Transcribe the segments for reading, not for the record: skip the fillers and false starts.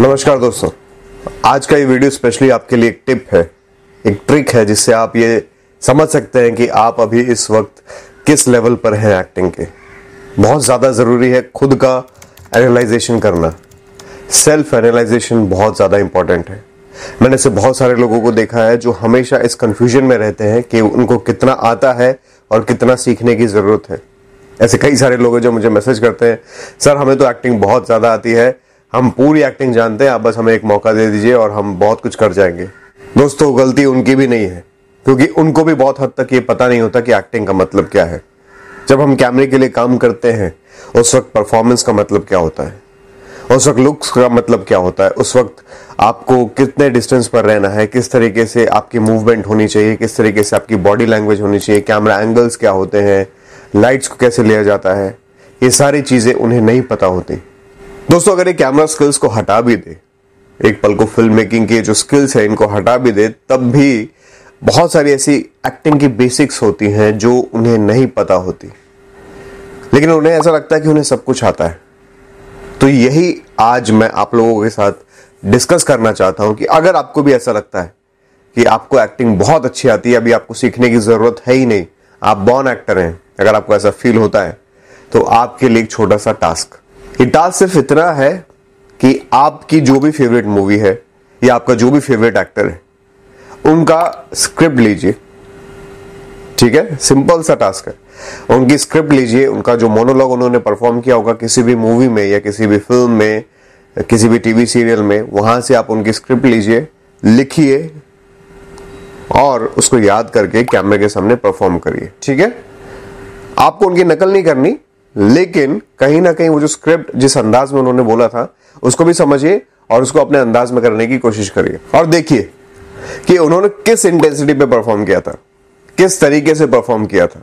नमस्कार दोस्तों, आज का ये वीडियो स्पेशली आपके लिए एक टिप है, एक ट्रिक है जिससे आप ये समझ सकते हैं कि आप अभी इस वक्त किस लेवल पर हैं एक्टिंग के। बहुत ज़्यादा ज़रूरी है खुद का एनालाइजेशन करना। सेल्फ एनालाइजेशन बहुत ज़्यादा इंपॉर्टेंट है। मैंने ऐसे बहुत सारे लोगों को देखा है जो हमेशा इस कंफ्यूजन में रहते हैं कि उनको कितना आता है और कितना सीखने की ज़रूरत है। ऐसे कई सारे लोग हैं जो मुझे मैसेज करते हैं, सर हमें तो एक्टिंग बहुत ज़्यादा आती है, हम पूरी एक्टिंग जानते हैं, आप बस हमें एक मौका दे दीजिए और हम बहुत कुछ कर जाएंगे। दोस्तों, गलती उनकी भी नहीं है, क्योंकि उनको भी बहुत हद तक ये पता नहीं होता कि एक्टिंग का मतलब क्या है। जब हम कैमरे के लिए काम करते हैं उस वक्त परफॉर्मेंस का मतलब क्या होता है, उस वक्त लुक्स का मतलब क्या होता है, उस वक्त आपको कितने डिस्टेंस पर रहना है, किस तरीके से आपकी मूवमेंट होनी चाहिए, किस तरीके से आपकी बॉडी लैंग्वेज होनी चाहिए, कैमरा एंगल्स क्या होते हैं, लाइट्स को कैसे लिया जाता है, ये सारी चीजें उन्हें नहीं पता होती। दोस्तों, अगर ये कैमरा स्किल्स को हटा भी दे, एक पल को फिल्म मेकिंग के जो स्किल्स है इनको हटा भी दे, तब भी बहुत सारी ऐसी एक्टिंग की बेसिक्स होती हैं जो उन्हें नहीं पता होती, लेकिन उन्हें ऐसा लगता है कि उन्हें सब कुछ आता है। तो यही आज मैं आप लोगों के साथ डिस्कस करना चाहता हूं कि अगर आपको भी ऐसा लगता है कि आपको एक्टिंग बहुत अच्छी आती है, अभी आपको सीखने की जरूरत है ही नहीं, आप बॉर्न एक्टर हैं, अगर आपको ऐसा फील होता है तो आपके लिए एक छोटा सा टास्क। ये टास्क सिर्फ इतना है कि आपकी जो भी फेवरेट मूवी है या आपका जो भी फेवरेट एक्टर है उनका स्क्रिप्ट लीजिए। ठीक है, सिंपल सा टास्क है। उनकी स्क्रिप्ट लीजिए, उनका जो मोनोलॉग उन्होंने परफॉर्म किया होगा किसी भी मूवी में या किसी भी फिल्म में, किसी भी टीवी सीरियल में, वहां से आप उनकी स्क्रिप्ट लीजिए, लिखिए और उसको याद करके कैमरे के सामने परफॉर्म करिए। ठीक है, आपको उनकी नकल नहीं करनी, लेकिन कहीं ना कहीं वो जो स्क्रिप्ट जिस अंदाज में उन्होंने बोला था उसको भी समझिए और उसको अपने अंदाज में करने की कोशिश करिए। और देखिए कि उन्होंने किस इंटेंसिटी पे परफॉर्म किया था, किस तरीके से परफॉर्म किया था,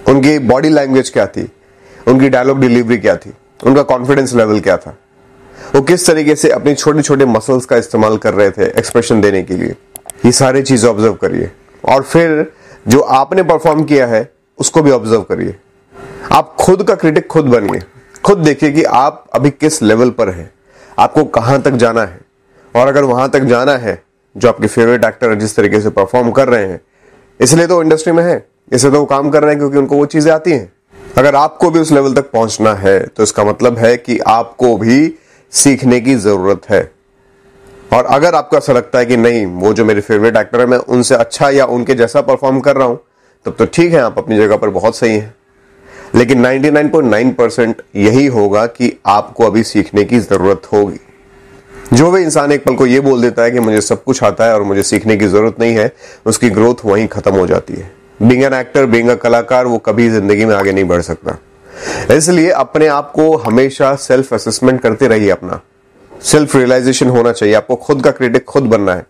उनकी बॉडी लैंग्वेज क्या थी, उनकी डायलॉग डिलीवरी क्या थी, उनका कॉन्फिडेंस लेवल क्या था, वो किस तरीके से अपनी छोटे छोटे मसल्स का इस्तेमाल कर रहे थे एक्सप्रेशन देने के लिए। ये सारी चीजें ऑब्जर्व करिए और फिर जो आपने परफॉर्म किया है उसको भी ऑब्जर्व करिए। आप खुद का क्रिटिक खुद बनिए, खुद देखिए कि आप अभी किस लेवल पर हैं, आपको कहां तक जाना है। और अगर वहां तक जाना है जो आपके फेवरेट एक्टर जिस तरीके से परफॉर्म कर रहे हैं, इसलिए तो इंडस्ट्री में है, इसलिए तो वो काम कर रहे हैं क्योंकि उनको वो चीजें आती हैं। अगर आपको भी उस लेवल तक पहुंचना है तो इसका मतलब है कि आपको भी सीखने की जरूरत है। और अगर आपको ऐसा लगता है कि नहीं, वो जो मेरे फेवरेट एक्टर है मैं उनसे अच्छा या उनके जैसा परफॉर्म कर रहा हूं, तब तो ठीक है, आप अपनी जगह पर बहुत सही हैं। लेकिन 99.9% यही होगा कि आपको अभी सीखने की जरूरत होगी। जो भी इंसान एक पल को यह बोल देता है कि मुझे सब कुछ आता है और मुझे सीखने की जरूरत नहीं है, उसकी ग्रोथ वहीं खत्म हो जाती है। Being an actor, being a कलाकार, वो कभी जिंदगी में आगे नहीं बढ़ सकता। इसलिए अपने आप को हमेशा सेल्फ असेसमेंट करते रहिए, अपना सेल्फ रियलाइजेशन होना चाहिए। आपको खुद का क्रिटिक खुद बनना है।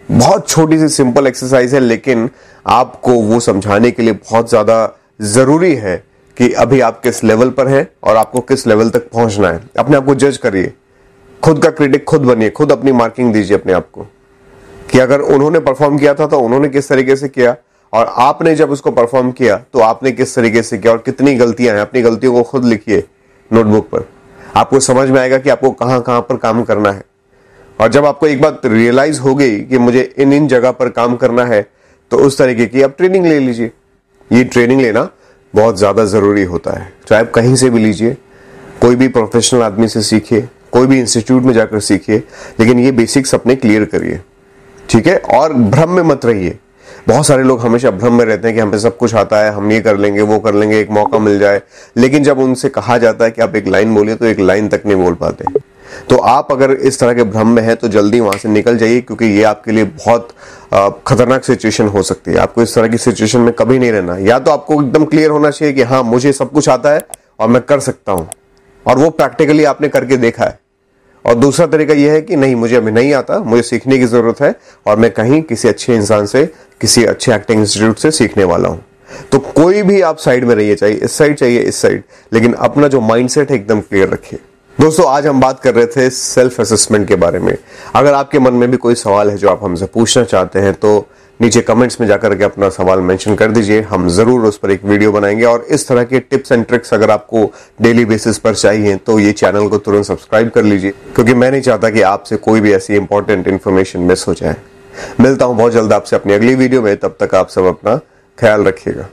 बहुत छोटी सी सिंपल एक्सरसाइज है, लेकिन आपको वो समझाने के लिए बहुत ज्यादा जरूरी है कि अभी आप किस लेवल पर हैं और आपको किस लेवल तक पहुंचना है। अपने आप को जज करिए, खुद का क्रिटिक खुद बनिए, खुद अपनी मार्किंग दीजिए अपने आप को कि अगर उन्होंने परफॉर्म किया था तो उन्होंने किस तरीके से किया, और आपने जब उसको परफॉर्म किया तो आपने किस तरीके से किया और कितनी गलतियां हैं। अपनी गलतियों को खुद लिखिए नोटबुक पर, आपको समझ में आएगा कि आपको कहां कहां पर काम करना है। और जब आपको एक बात रियलाइज हो गई कि मुझे इन इन जगह पर काम करना है, तो उस तरीके की आप ट्रेनिंग ले लीजिए। ये ट्रेनिंग लेना बहुत ज्यादा जरूरी होता है, चाहे आप कहीं से भी लीजिए, कोई भी प्रोफेशनल आदमी से सीखिए, कोई भी इंस्टीट्यूट में जाकर सीखिए, लेकिन ये बेसिक्स अपने क्लियर करिए। ठीक है, और भ्रम में मत रहिए। बहुत सारे लोग हमेशा भ्रम में रहते हैं कि हमें सब कुछ आता है, हम ये कर लेंगे, वो कर लेंगे, एक मौका मिल जाए। लेकिन जब उनसे कहा जाता है कि आप एक लाइन बोलिए तो एक लाइन तक नहीं बोल पाते। तो आप अगर इस तरह के भ्रम में हैं तो जल्दी वहां से निकल जाइए, क्योंकि ये आपके लिए बहुत खतरनाक सिचुएशन हो सकती है। आपको इस तरह की सिचुएशन में कभी नहीं रहना। या तो आपको एकदम क्लियर होना चाहिए कि हाँ, मुझे सब कुछ आता है और मैं कर सकता हूं, और वो प्रैक्टिकली आपने करके देखा है। और दूसरा तरीका यह है कि नहीं, मुझे अभी नहीं आता, मुझे सीखने की जरूरत है और मैं कहीं किसी अच्छे इंसान से, किसी अच्छे एक्टिंग इंस्टीट्यूट से सीखने वाला हूं। तो कोई भी आप साइड में रहिए, चाहिए इस साइड चाहिए इस साइड, लेकिन अपना जो माइंडसेट है एकदम क्लियर रखिए। दोस्तों, आज हम बात कर रहे थे सेल्फ असेसमेंट के बारे में। अगर आपके मन में भी कोई सवाल है जो आप हमसे पूछना चाहते हैं तो नीचे कमेंट्स में जाकर के अपना सवाल मेंशन कर दीजिए, हम जरूर उस पर एक वीडियो बनाएंगे। और इस तरह के टिप्स एंड ट्रिक्स अगर आपको डेली बेसिस पर चाहिए तो ये चैनल को तुरंत सब्सक्राइब कर लीजिए, क्योंकि मैं नहीं चाहता कि आपसे कोई भी ऐसी इंपॉर्टेंट इन्फॉर्मेशन मिस हो जाए। मिलता हूं बहुत जल्द आपसे अपनी अगली वीडियो में, तब तक आप सब अपना ख्याल रखिएगा।